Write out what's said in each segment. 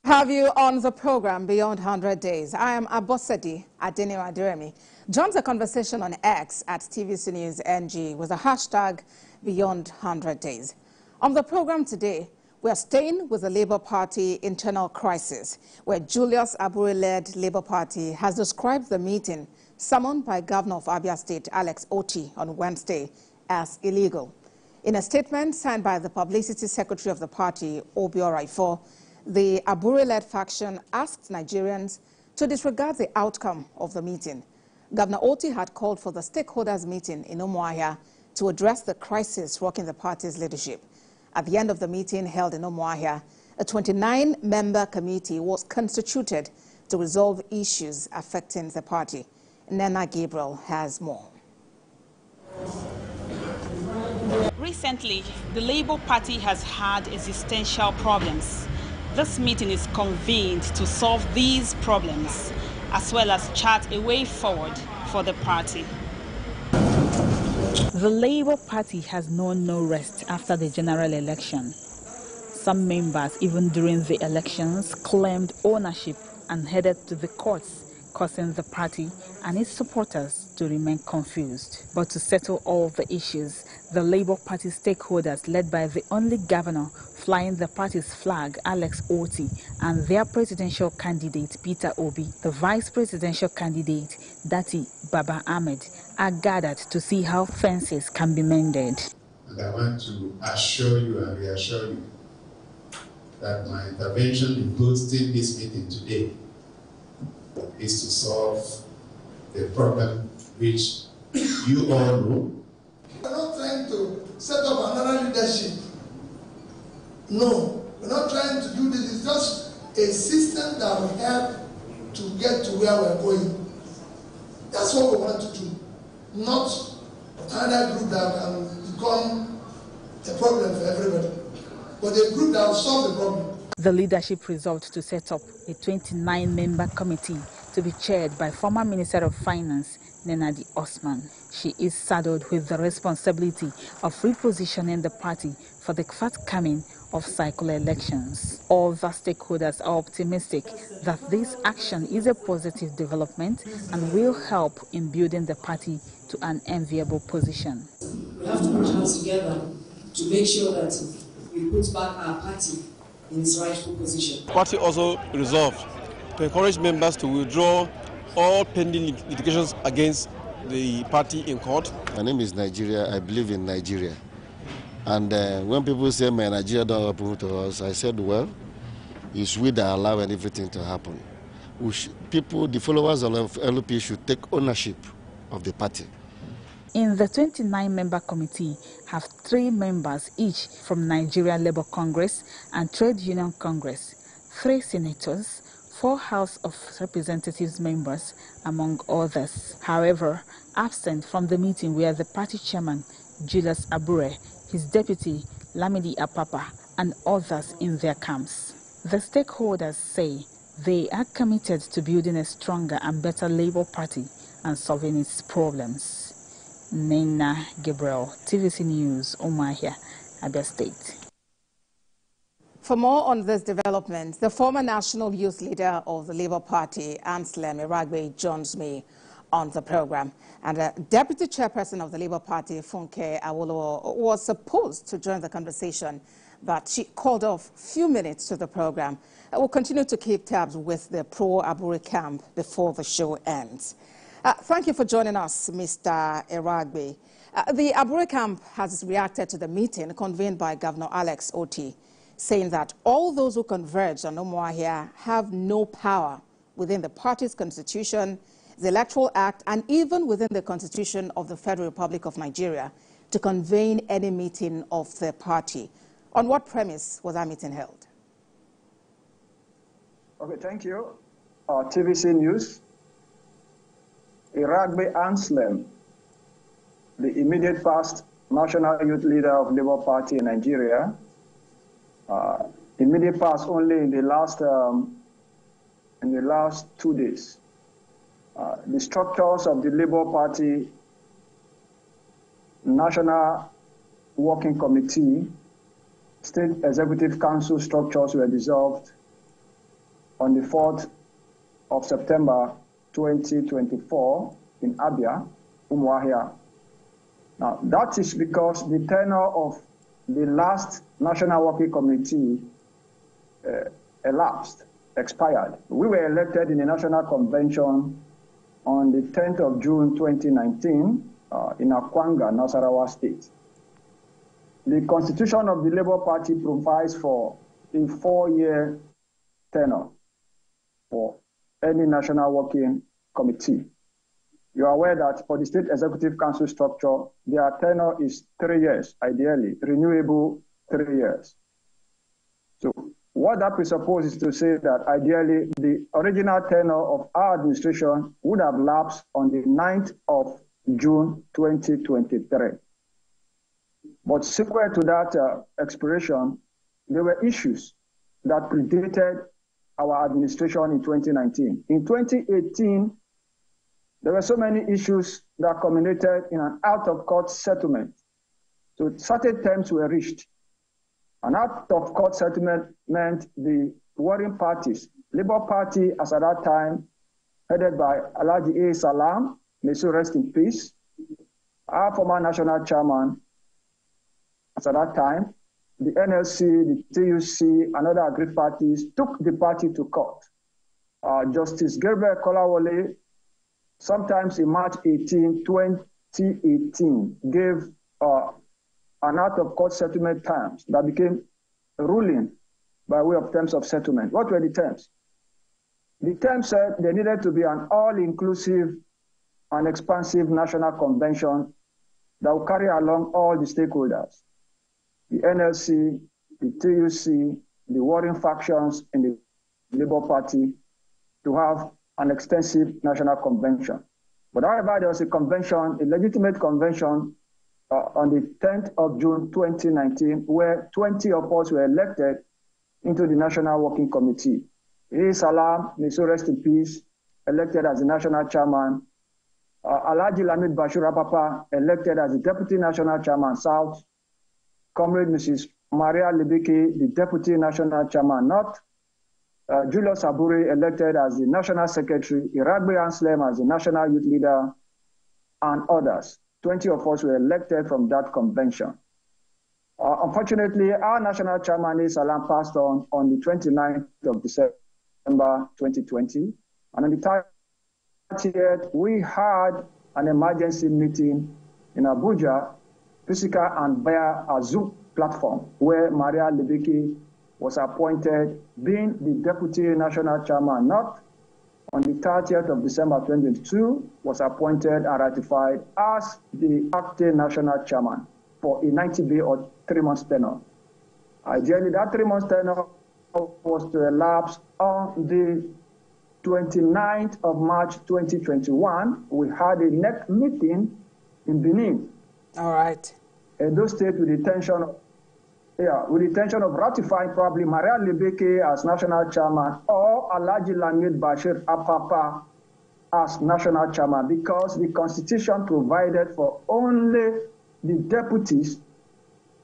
Have you on the program Beyond 100 Days. I am Abosedi Adeniwa. Join the conversation on X at TVC News NG with the hashtag Beyond 100 Days. On the program today, we are staying with the Labour Party internal crisis, where Julius Abure-led Labour Party has described the meeting summoned by Governor of Abia State, Alex Otti, on Wednesday as illegal. In a statement signed by the Publicity Secretary of the party, Umuahia, the Abure-led faction asked Nigerians to disregard the outcome of the meeting. Governor Otti had called for the stakeholders meeting in Umuahia to address the crisis rocking the party's leadership. At the end of the meeting held in Umuahia, a 29-member committee was constituted to resolve issues affecting the party. Nana Gabriel has more. Recently, the Labour Party has had existential problems. This meeting is convened to solve these problems, as well as chart a way forward for the party. The Labour Party has known no rest after the general election. Some members, even during the elections, claimed ownership and headed to the courts, causing the party and its supporters to remain confused. But to settle all the issues, the Labour Party stakeholders, led by the only governor flying the party's flag, Alex Otti, and their presidential candidate, Peter Obi, the vice presidential candidate, Dati Baba Ahmed, are gathered to see how fences can be mended. And I want to assure you and reassure you that my intervention in hosting this meeting today is to solve the problem which you all know. We're not trying to set up another leadership. No, we're not trying to do this. It's just a system that will help to get to where we're going. That's what we want to do. Not another group that can become a problem for everybody, but a group that will solve the problem. The leadership resolved to set up a 29-member committee to be chaired by former Minister of Finance, Nenadi Osman. She is saddled with the responsibility of repositioning the party for the forthcoming off-cycle elections. All the stakeholders are optimistic that this action is a positive development and will help in building the party to an enviable position. We have to put hands together to make sure that we put back our party in its rightful position. The party also resolved to encourage members to withdraw all pending litigations against the party in court. My name is Nigeria. I believe in Nigeria. And when people say, "Man, Nigeria don't happen to us," I said, well, it's we that allow everything to happen. People, the followers of LP, should take ownership of the party. In the 29-member committee have 3 members each from Nigeria Labour Congress and Trade Union Congress, 3 senators, 4 House of Representatives members, among others. However, absent from the meeting were the party chairman, Julius Abure, his deputy, Lamidi Apapa, and others in their camps. The stakeholders say they are committed to building a stronger and better Labour Party and solving its problems. Nana Gabriel, TVC News, Umuahia, Abia State. For more on this development, the former national youth leader of the Labour Party, Anslem Iragbe, joins me on the program. And Deputy Chairperson of the Labour Party, Funke Awolowo, was supposed to join the conversation, but she called off a few minutes to the program. We'll continue to keep tabs with the pro-Abure camp before the show ends. Thank you for joining us, Mr. Iragbe. The Abure camp has reacted to the meeting convened by Governor Alex Otti, saying that all those who converged on Umuahia have no power within the party's constitution, the Electoral Act, and even within the Constitution of the Federal Republic of Nigeria to convene any meeting of the party. On what premise was that meeting held? Okay, thank you. TVC News. Iragbe Anslem, the immediate past national youth leader of Labour Party in Nigeria, immediate past only in the last 2 days. The structures of the Labour Party National Working Committee, State Executive Council structures were dissolved, on the 4th of September 2024 in Abia, Umuahia. Now, that is because the tenure of the last National Working Committee expired. We were elected in the National Convention on the 10th of June 2019 in Akwanga, Nasarawa State. The constitution of the Labour Party provides for a 4-year tenure for any National Working Committee. You are aware that for the State Executive Council structure, their tenure is 3 years, ideally, renewable 3 years. So what that presupposes is to say that ideally the original tenure of our administration would have lapsed on the 9th of June 2023. But subsequent to that expiration, there were issues that predated our administration in 2019. In 2018, there were so many issues that culminated in an out-of-court settlement. So certain terms were reached. An out-of-court settlement meant the warring parties, Labour Party as at that time, headed by Alhaji A. Salam, may so rest in peace, our former national chairman, as at that time, the NLC, the TUC, and other aggrieved parties took the party to court. Justice Gabriel Kolawole, sometimes in March 18, 2018, gave an out-of-court settlement terms that became a ruling by way of terms of settlement. What were the terms? The terms said there needed to be an all-inclusive and expansive national convention that will carry along all the stakeholders, the NLC, the TUC, the warring factions in the Labour Party, to have an extensive national convention. But however, there was a convention, a legitimate convention, on the 10th of June 2019, where 20 of us were elected into the National Working Committee. A. Salam, may so rest in peace, elected as the national chairman. Alhaji Lamid Bashir Apapa, elected as the deputy national chairman, South. Comrade Mrs. Maria Libiki, the deputy national chairman, North. Julius Aburi, elected as the national secretary. Iragbe Anslem as the national youth leader, and others. 20 of us were elected from that convention. Unfortunately, our national chairman, Salam, passed on the 29th of December 2020. And on the 30th, we had an emergency meeting in Abuja, physical and via a Zoom platform, where Maria Libiki was appointed, being the deputy national chairman, not on the 30th of December 2022, was appointed and ratified as the acting national chairman for a 90-day or 3 months tenure. Ideally, that 3 months tenure was to elapse on the 29th of March 2021. We had a next meeting in Benin. All right. Edo State with the intention of ratifying probably Maria Libeke as national chairman or Alhaji Lamid Bashir Apapa as national chairman, because the constitution provided for only the deputies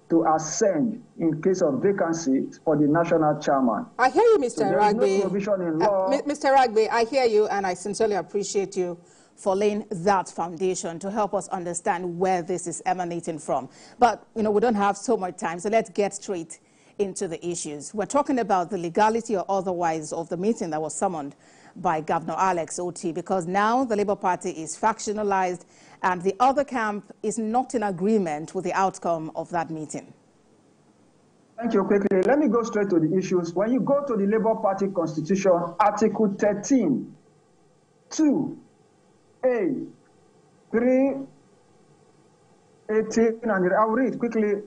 to ascend in case of vacancy for the national chairman. I hear you, Mr. Ragbe. No provision in law. Mr. Ragbe, I hear you, and I sincerely appreciate you for laying that foundation to help us understand where this is emanating from. But, we don't have so much time, so let's get straight into the issues. We're talking about the legality or otherwise of the meeting that was summoned by Governor Alex Otti, because now the Labour Party is factionalized and the other camp is not in agreement with the outcome of that meeting. Thank you. Quickly, let me go straight to the issues. When you go to the Labour Party Constitution, Article 13, 2, A, 3, 18, and I'll read quickly.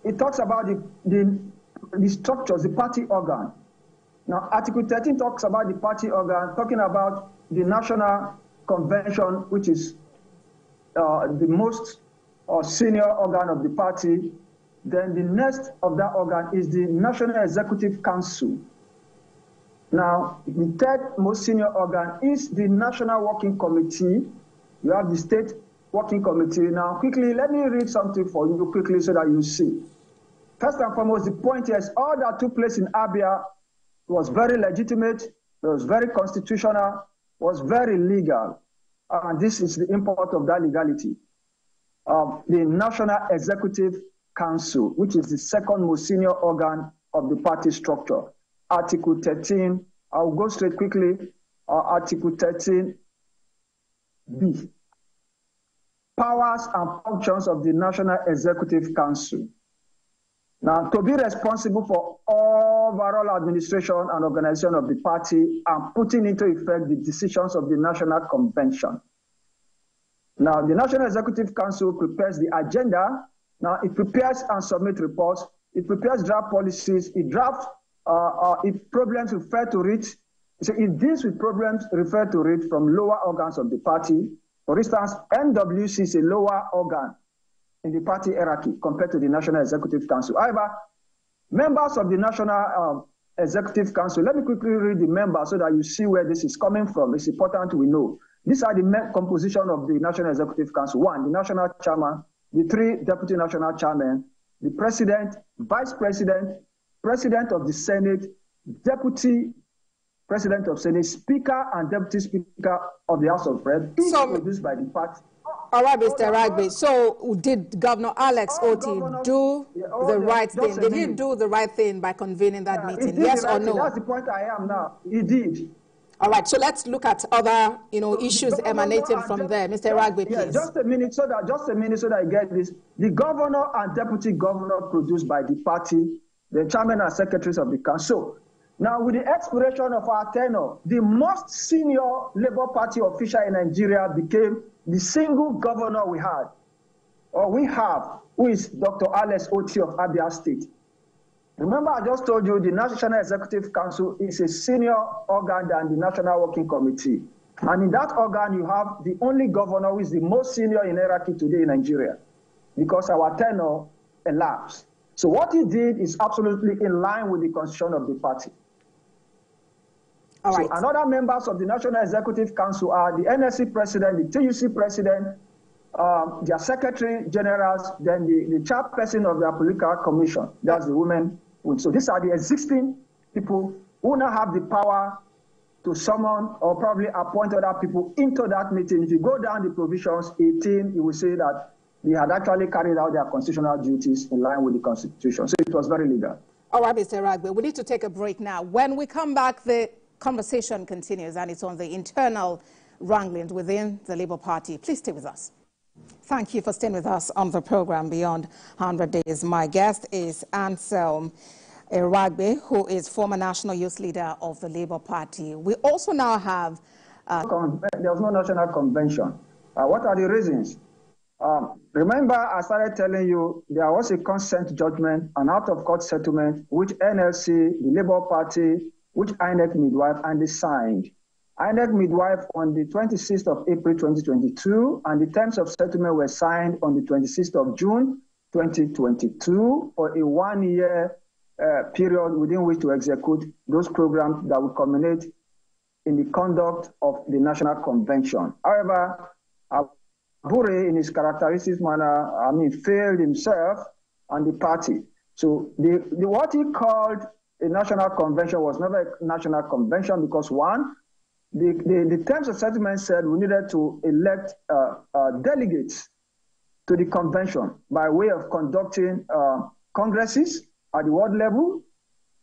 It talks about the structures, the party organ. Now, Article 13 talks about the party organ, talking about the National Convention, which is the most senior organ of the party. Then the next of that organ is the National Executive Council. Now, the third most senior organ is the National Working Committee. You have the State Working Committee. Now, quickly, let me read something for you quickly so that you see. First and foremost, the point is all that took place in Abia was very legitimate, it was very constitutional, was very legal. And this is the import of that legality. The National Executive Council, which is the second most senior organ of the party structure. Article 13, I'll go straight quickly. Article 13B. Powers and functions of the National Executive Council. Now, to be responsible for overall administration and organization of the party and putting into effect the decisions of the National Convention. Now, the National Executive Council prepares the agenda. Now, it prepares and submits reports. It prepares draft policies. It drafts, if problems refer to it, so it deals with problems referred to it from lower organs of the party. For instance, NWC is a lower organ in the party hierarchy compared to the National Executive Council. However, members of the National Executive Council, let me quickly read the members so that you see where this is coming from. It's important we know. These are the composition of the National Executive Council. 1, the national chairman, the 3 deputy national chairmen, the president, vice president, president of the Senate, deputy president of Senate, speaker and deputy speaker of the House of Reps, each produced by the party. All right, Mr. Ragbe. So did Governor Alex Otti do the right thing? Did he do the right thing by convening that meeting? Yes or no? That's the point I am now. He did. All right, so let's look at other, issues emanating from there. Mr. Ragbe, please. Yeah, just a minute so that I get this. The governor and deputy governor produced by the party, the chairman and secretaries of the council. Now, with the expiration of our tenure, the most senior Labour Party official in Nigeria became the single governor we had, or we have, who is Dr. Alex Otti of Abia State. Remember, I just told you the National Executive Council is a senior organ than the National Working Committee. And in that organ, you have the only governor who is the most senior in hierarchy today in Nigeria, because our tenure elapsed. So what he did is absolutely in line with the constitution of the party. All right. So another members of the National Executive Council are the NSC president, the TUC president, their secretary generals, then the chairperson of their political commission. That's the women. So these are the existing people who now have the power to summon or probably appoint other people into that meeting. If you go down the provisions 18, you will see that they had actually carried out their constitutional duties in line with the Constitution. So it was very legal. All right, Mr. Ragbe, we need to take a break now. When we come back, the conversation continues, and it's on the internal wranglings within the Labour Party. Please stay with us. Thank you for staying with us on the program Beyond 100 Days. My guest is Anselm Ragbe, who is former National Youth Leader of the Labour Party. We also now have... There was no national convention. What are the reasons? Remember, I started telling you there was a consent judgment, an out-of-court settlement, which NLC, the Labour Party, which INEC midwife, and they signed. INEC midwife on the 26th of April 2022, and the terms of settlement were signed on the 26th of June 2022 for a 1-year period within which to execute those programs that will culminate in the conduct of the National Convention. However, Abure, in his characteristic manner, failed himself and the party. So what he called a national convention was never a national convention because, one, the terms of settlement said we needed to elect delegates to the convention by way of conducting congresses at the world level,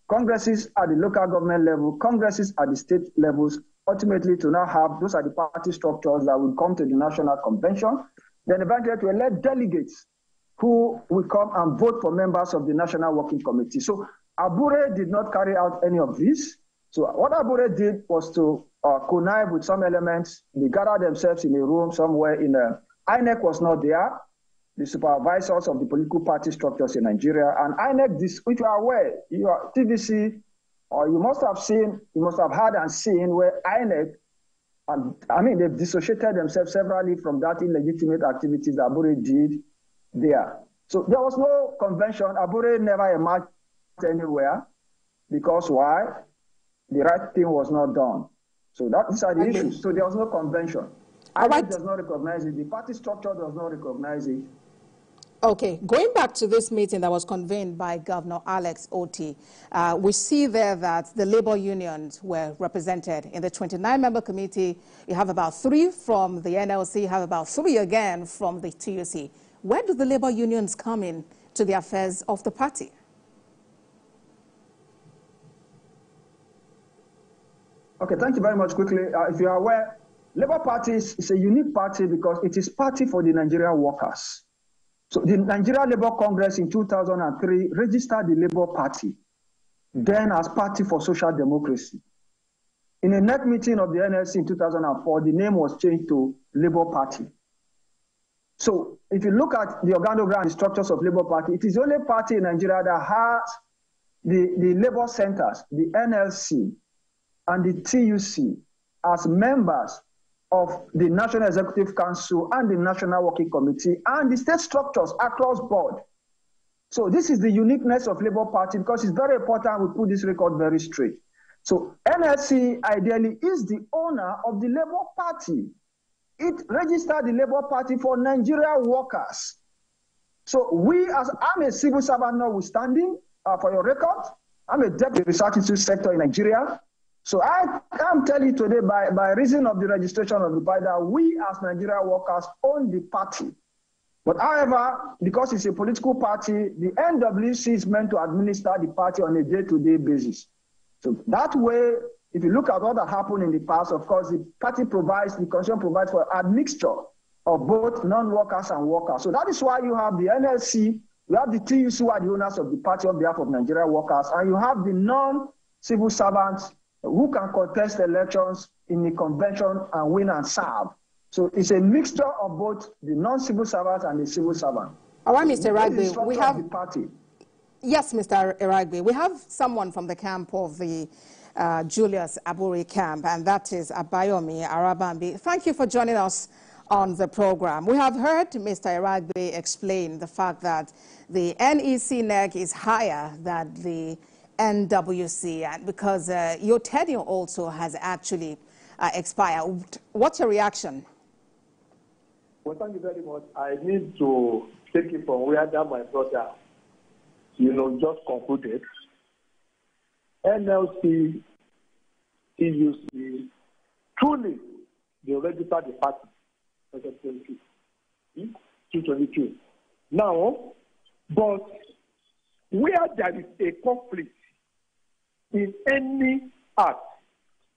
congresses at the local government level, congresses at the state levels, ultimately to now have, those are the party structures that will come to the national convention, then eventually to elect delegates who will come and vote for members of the National Working Committee. So Abure did not carry out any of this. So what Abure did was to connive with some elements. They gathered themselves in a room somewhere in INEC was not there, the supervisors of the political party structures in Nigeria, and INEC, which you are aware, you are TVC, or you must have heard and seen where INEC, they've dissociated themselves severally from that illegitimate activities that Abure did there. So there was no convention. Abure never emerged anywhere because why? The right thing was not done. So these are the issues. So there was no convention. INEC does not recognize it. The party structure does not recognize it. Okay, going back to this meeting that was convened by Governor Alex Otti, we see there that the labor unions were represented. In the 29-member committee, you have about 3 from the NLC, you have about 3 again from the TUC. Where do the labor unions come in to the affairs of the party? Okay, thank you very much. Quickly, if you are aware, Labour Party is a unique party because it is party for the Nigerian workers. So the Nigeria Labour Congress in 2003 registered the Labour Party, then as Party for Social Democracy. In a net meeting of the NLC in 2004, the name was changed to Labour Party. So if you look at the organogram and structures of Labour Party, it is the only party in Nigeria that has the Labour Centers, the NLC, and the TUC as members of the National Executive Council and the National Working Committee and the state structures across board. So this is the uniqueness of Labour Party because it's very important we put this record very straight. So NLC ideally is the owner of the Labour Party. It registered the Labour Party for Nigeria workers. So I'm a civil servant notwithstanding, for your record, I'm a deputy research institute sector in Nigeria. So I can tell you today by reason of the registration of the party that we as Nigeria workers own the party. But however, because it's a political party, the NWC is meant to administer the party on a day-to-day basis. So that way, if you look at what that happened in the past, of course, the party provides, the constitution provides for a mixture of both non-workers and workers. So that is why you have the NLC, you have the TUC who are the owners of the party on behalf of Nigeria workers, and you have the non-civil servants who can contest elections in the convention and win and serve. So it's a mixture of both the non-civil servants and the civil servant. All right, Mr. Iragbe, we have... the party. Yes, Mr. Iragbe, we have someone from the camp of the Julius Aburi camp, and that is Abayomi Arabambi. Thank you for joining us on the program. We have heard Mr. Iragbe explain the fact that the NEC-NEC is higher than the NWC, and because your tenure also has actually expired. What's your reaction? Well, thank you very much. I need to take it from where that my brother, just concluded. NLC, TUC, truly, they registered the party, 2022. Now, but where there is a conflict in any act,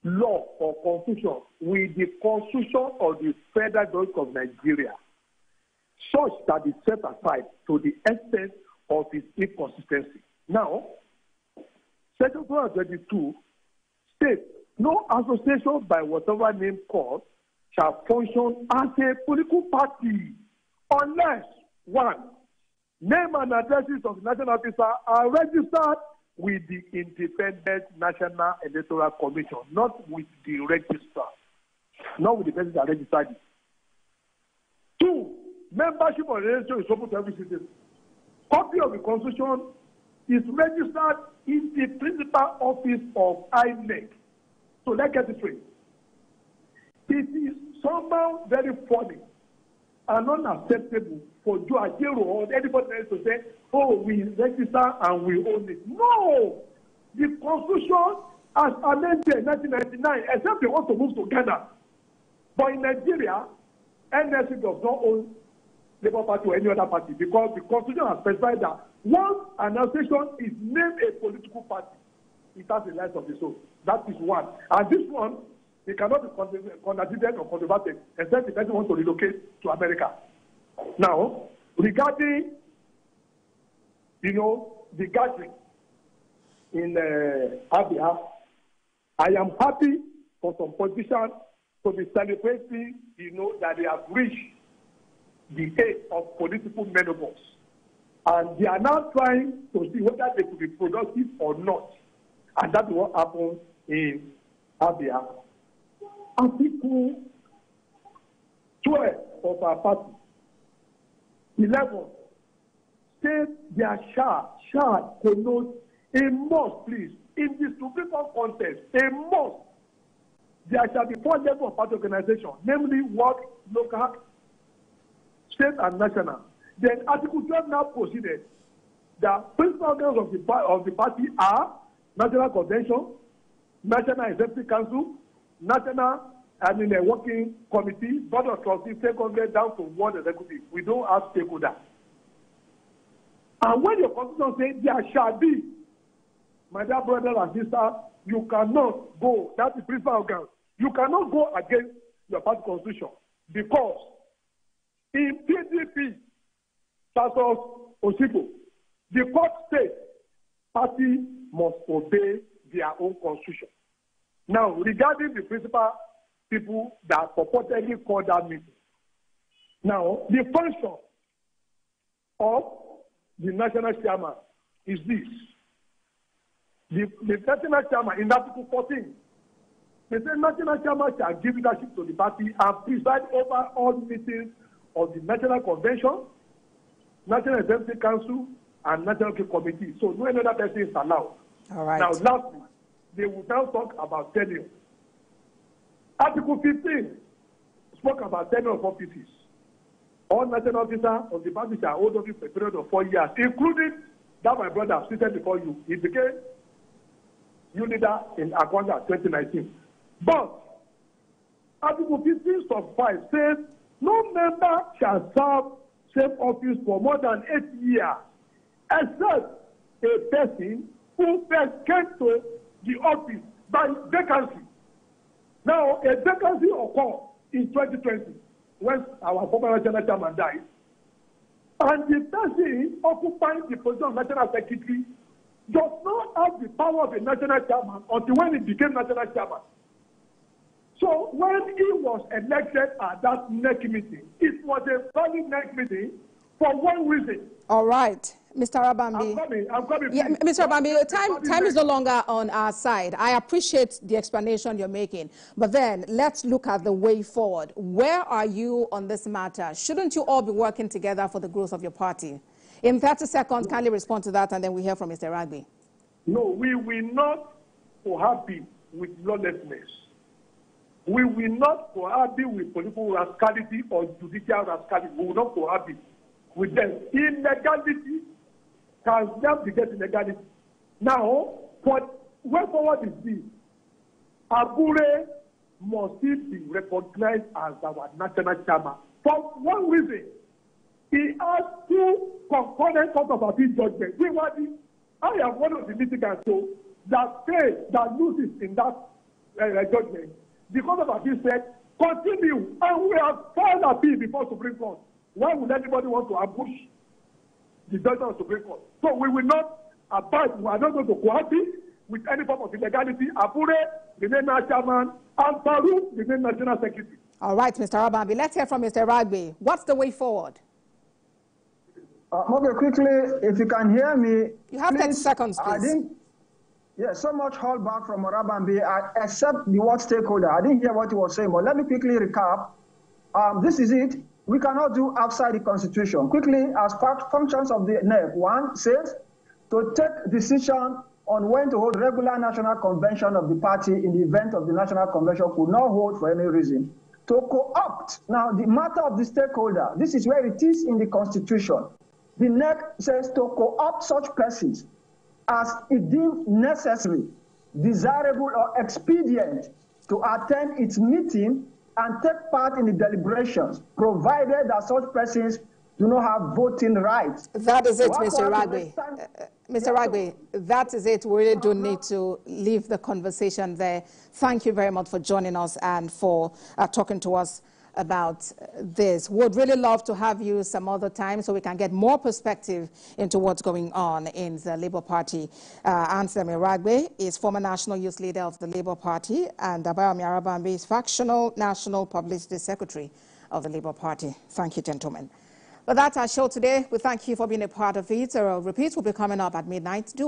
law, or constitution with the Constitution of the Federal Republic of Nigeria, such that is set aside to the extent of its inconsistency. Now, Section 222 states, no association by whatever name called shall function as a political party unless, 1, name and addresses of the national officer are registered with the Independent National Electoral Commission, not with the registrar, not with the person that registered it. 2, membership of the registry is open to every citizen. Copy of the Constitution is registered in the principal office of INEC. So let's get it straight. It is somehow very funny and unacceptable for Joe Ajero or anybody else to say, oh, we register and we own it. No! The Constitution as amended in 1999, except they want to move to Ghana. But in Nigeria, NLC does not own Labour Party or any other party because the Constitution has specified that once an association is named a political party, it has a life of its own. That is one. And this one, it cannot be contradicted or controverted except the person wants to relocate to America. Now, regarding, the gathering in Abia, I am happy for some politicians to be celebrating, that they have reached the age of political menopause. And they are now trying to see whether they could be productive or not. And that is what happened in Abia. Article 12 of our party, 11, states there shall connote a must, please, in the Supreme Court context, a must. There shall be 4 levels of party organization, namely work, local, state, and national. Then Article 12 now proceeded. The principal organs of the party are National Convention, National Executive Council, National Working Committee, Board of Trustees, stakeholder down to World Executive. We don't have stakeholder. And when your constitution says there shall be, my dear brothers and sisters, you cannot go, that's the principal organ, you cannot go against your party constitution because in PDP versus Osipo, the court states party must obey their own constitution. Now, regarding the principal people that purportedly called that meeting, now, the function of the national chairman is this. The national chairman in Article 14, they say national chairman shall give leadership to the party and preside over all meetings of the National Convention, National Executive Council, and National Committee. So no other person is allowed. All right. Now, lastly, they will now talk about tenure. Article 15 spoke about tenure of offices. All national officers of the party shall hold office for a period of 4 years, including that my brother seated before you. He became new leader in Akwanga 2019. But Article 15 sub 5 says no member shall serve same office for more than 8 years, except a person who first came to the office by vacancy. Now, a vacancy occurred in 2020 when our former national chairman died, and the person occupying the position of national secretary does not have the power of a national chairman until when he became national chairman. So when he was elected at that NEC meeting, it was a valid NEC meeting for one reason. All right. Mr. Rabambi. I'm coming. Yeah, Mr. Rabambi, time is no longer on our side. I appreciate the explanation you're making, but then let's look at the way forward. Where are you on this matter? Shouldn't you all be working together for the growth of your party? In 30 seconds, kindly respond to that, and then we hear from Mr. Ragbi. No, we will not cohabit with lawlessness. We will not cohabit with political rascality or judicial rascality. We will not cohabit with them. Illegality can never beget illegality. Now, what way forward is this? Abure must still be recognized as our national chairman. For one reason, he has two concurrent court of appeal judgments. I am one of the litigants that fails, that loses in that judgment. The court of appeal said, continue, and we have filed appeal before Supreme Court. Why would anybody want to ambush the judgment of Supreme Court? So we will not abide, we are not going to cohabit with any form of illegality. Abure, remain national chairman, and Farouk, remain national secretary. All right, Mr. Rabambi, let's hear from Mr. Ragbi. What's the way forward? Okay, quickly, if you can hear me. You have 30 seconds, please. I didn't, so much hold back from Rabambi, except the word stakeholder. I didn't hear what he was saying, but let me quickly recap. This is it. We cannot do outside the Constitution. Quickly, as functions of the NEC, one says to take decision on when to hold regular national convention of the party in the event of the national convention could not hold for any reason. To co-opt, now the matter of the stakeholder, this is where it is in the Constitution. The NEC says to co-opt such persons as it deems necessary, desirable, or expedient to attend its meeting and take part in the deliberations, provided that such persons do not have voting rights. That is it, Mr. Ragbi. Mr. Ragbi, that is it. We really do need to leave the conversation there. Thank you very much for joining us and for talking to us about this. Would really love to have you some other time so we can get more perspective into what's going on in the Labour Party. Anambra Ragbe is former national youth leader of the Labour Party, and Abia Rabambi is factional national publicity secretary of the Labour Party. Thank you, gentlemen. But that's our show today. We thank you for being a part of it. A repeat will be coming up at midnight.